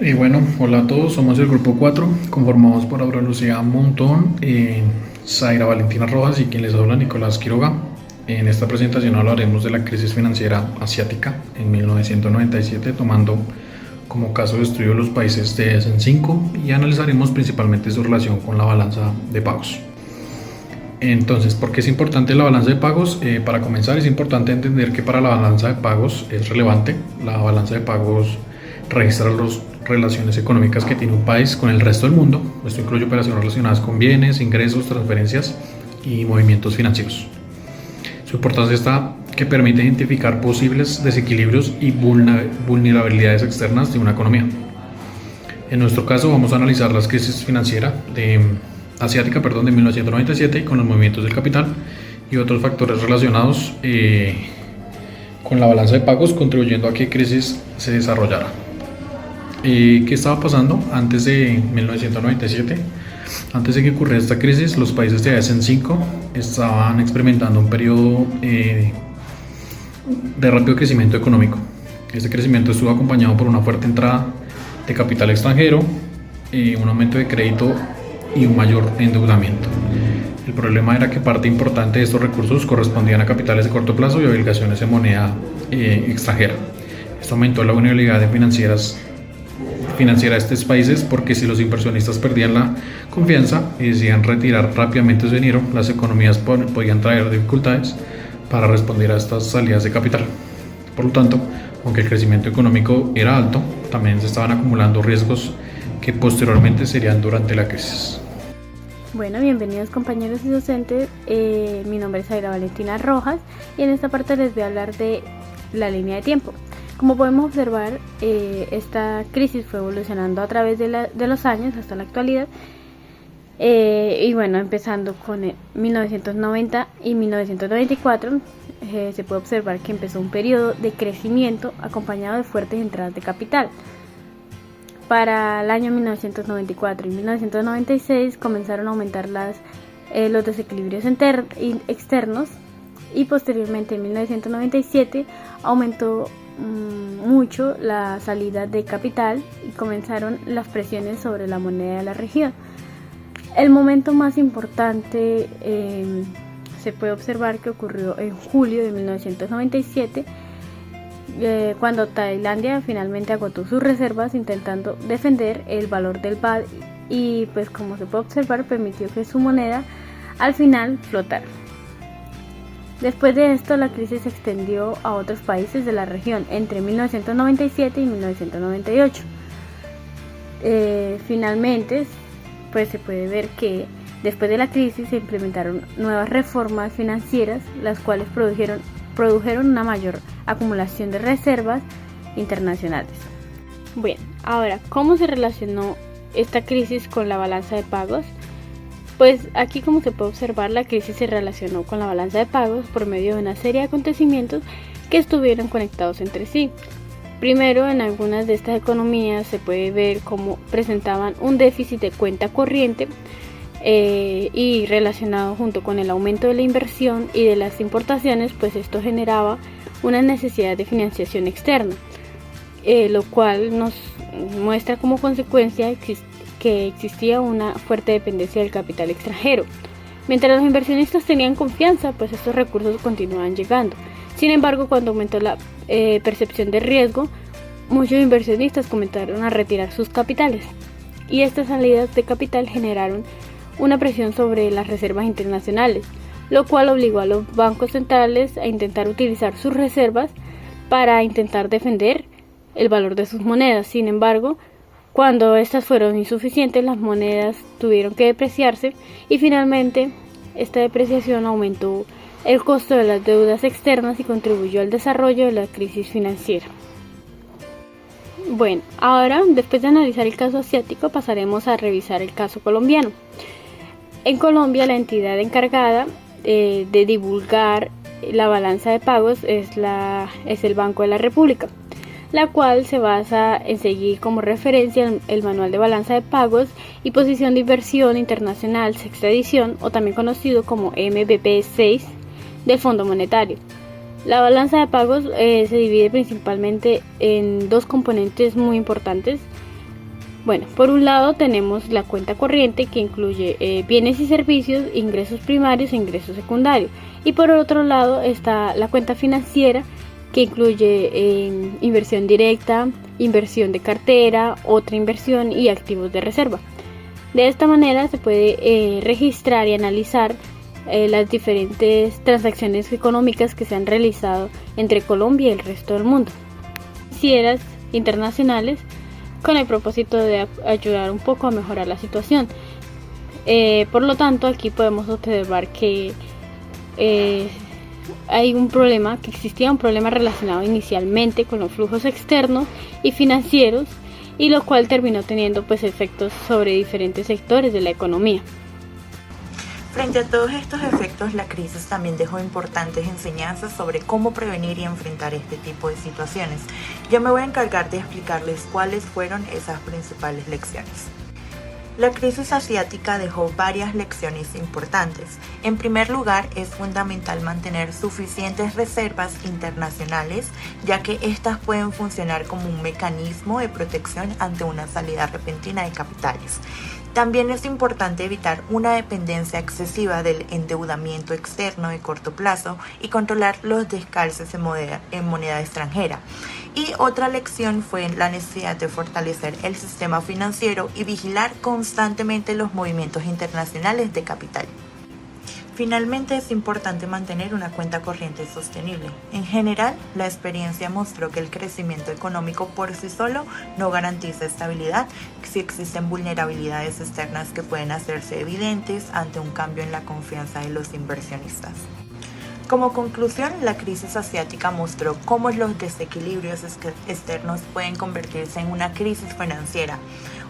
Y bueno, hola a todos, somos el grupo 4, conformados por Aura Lucía Montón, Zaira Valentina Rojas y quien les habla Nicolás Quiroga. En esta presentación hablaremos de la crisis financiera asiática en 1997, tomando como caso de estudio los países de ASEAN 5 y analizaremos principalmente su relación con la balanza de pagos. Entonces, ¿por qué es importante la balanza de pagos? Para comenzar, es importante entender que para la balanza de pagos es relevante. La balanza de pagos registra las relaciones económicas que tiene un país con el resto del mundo. Esto incluye operaciones relacionadas con bienes, ingresos, transferencias y movimientos financieros. Su importancia está que permite identificar posibles desequilibrios y vulnerabilidades externas de una economía. En nuestro caso vamos a analizar las crisis financieras asiática de 1997 con los movimientos del capital y otros factores relacionados con la balanza de pagos contribuyendo a que crisis se desarrollara. ¿Qué estaba pasando antes de 1997? Antes de que ocurriera esta crisis, los países de ASEAN 5 estaban experimentando un periodo de rápido crecimiento económico. Este crecimiento estuvo acompañado por una fuerte entrada de capital extranjero, un aumento de crédito y un mayor endeudamiento. El problema era que parte importante de estos recursos correspondían a capitales de corto plazo y obligaciones en moneda extranjera. Esto aumentó la vulnerabilidad financiera de estos países porque si los inversionistas perdían la confianza y decidían retirar rápidamente su dinero, las economías podían traer dificultades para responder a estas salidas de capital. Por lo tanto, aunque el crecimiento económico era alto, también se estaban acumulando riesgos que posteriormente serían durante la crisis. Bueno, bienvenidos compañeros y docentes, mi nombre es Zaira Valentina Rojas y en esta parte les voy a hablar de la línea de tiempo. Como podemos observar, esta crisis fue evolucionando a través de los años hasta la actualidad y bueno, empezando con 1990 y 1994, se puede observar que empezó un periodo de crecimiento acompañado de fuertes entradas de capital. Para el año 1994 y 1996 comenzaron a aumentar los desequilibrios externos y posteriormente en 1997 aumentó mucho la salida de capital y comenzaron las presiones sobre la moneda de la región. El momento más importante se puede observar que ocurrió en julio de 1997 cuando Tailandia finalmente agotó sus reservas intentando defender el valor del baht y pues como se puede observar permitió que su moneda al final flotara. Después de esto la crisis se extendió a otros países de la región entre 1997 y 1998. Finalmente pues se puede ver que después de la crisis se implementaron nuevas reformas financieras las cuales produjeron una mayor acumulación de reservas internacionales. Bueno, ahora, ¿cómo se relacionó esta crisis con la balanza de pagos? Pues aquí, como se puede observar, la crisis se relacionó con la balanza de pagos por medio de una serie de acontecimientos que estuvieron conectados entre sí. Primero, en algunas de estas economías se puede ver cómo presentaban un déficit de cuenta corriente y relacionado junto con el aumento de la inversión y de las importaciones, pues esto generaba una necesidad de financiación externa, lo cual nos muestra como consecuencia que existía una fuerte dependencia del capital extranjero. Mientras los inversionistas tenían confianza, pues estos recursos continuaban llegando. Sin embargo, cuando aumentó la percepción de riesgo, muchos inversionistas comenzaron a retirar sus capitales y estas salidas de capital generaron una presión sobre las reservas internacionales, lo cual obligó a los bancos centrales a intentar utilizar sus reservas para intentar defender el valor de sus monedas. Sin embargo, cuando estas fueron insuficientes, las monedas tuvieron que depreciarse y finalmente esta depreciación aumentó el costo de las deudas externas y contribuyó al desarrollo de la crisis financiera. Bueno, ahora después de analizar el caso asiático pasaremos a revisar el caso colombiano. En Colombia, la entidad encargada de divulgar la balanza de pagos es el Banco de la República, la cual se basa en seguir como referencia el Manual de Balanza de Pagos y Posición de Inversión Internacional, sexta edición, o también conocido como MBP 6 del Fondo Monetario. La balanza de pagos se divide principalmente en dos componentes muy importantes. Bueno, por un lado tenemos la cuenta corriente que incluye bienes y servicios, ingresos primarios e ingresos secundarios. Y por otro lado está la cuenta financiera que incluye inversión directa, inversión de cartera, otra inversión y activos de reserva. De esta manera se puede registrar y analizar las diferentes transacciones económicas que se han realizado entre Colombia y el resto del mundo. Financieras internacionales con el propósito de ayudar un poco a mejorar la situación. Por lo tanto, aquí podemos observar que existía un problema relacionado inicialmente con los flujos externos y financieros, y lo cual terminó teniendo efectos sobre diferentes sectores de la economía. Frente a todos estos efectos, la crisis también dejó importantes enseñanzas sobre cómo prevenir y enfrentar este tipo de situaciones. Yo me voy a encargar de explicarles cuáles fueron esas principales lecciones. La crisis asiática dejó varias lecciones importantes. En primer lugar, es fundamental mantener suficientes reservas internacionales, ya que estas pueden funcionar como un mecanismo de protección ante una salida repentina de capitales. También es importante evitar una dependencia excesiva del endeudamiento externo de corto plazo y controlar los descalces en moneda extranjera. Y otra lección fue la necesidad de fortalecer el sistema financiero y vigilar constantemente los movimientos internacionales de capital. Finalmente, es importante mantener una cuenta corriente sostenible. En general, la experiencia mostró que el crecimiento económico por sí solo no garantiza estabilidad si existen vulnerabilidades externas que pueden hacerse evidentes ante un cambio en la confianza de los inversionistas. Como conclusión, la crisis asiática mostró cómo los desequilibrios externos pueden convertirse en una crisis financiera.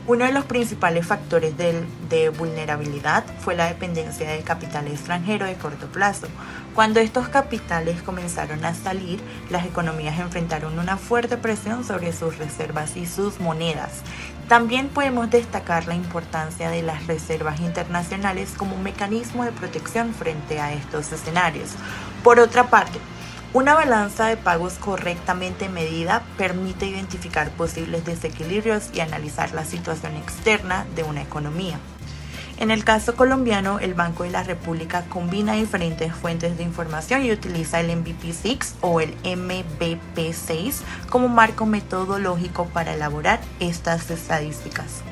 Uno de los principales factores de vulnerabilidad fue la dependencia del capital extranjero de corto plazo. Cuando estos capitales comenzaron a salir, las economías enfrentaron una fuerte presión sobre sus reservas y sus monedas. También podemos destacar la importancia de las reservas internacionales como un mecanismo de protección frente a estos escenarios. Por otra parte, una balanza de pagos correctamente medida permite identificar posibles desequilibrios y analizar la situación externa de una economía. En el caso colombiano, el Banco de la República combina diferentes fuentes de información y utiliza el MVP6 o el MBP6 como marco metodológico para elaborar estas estadísticas.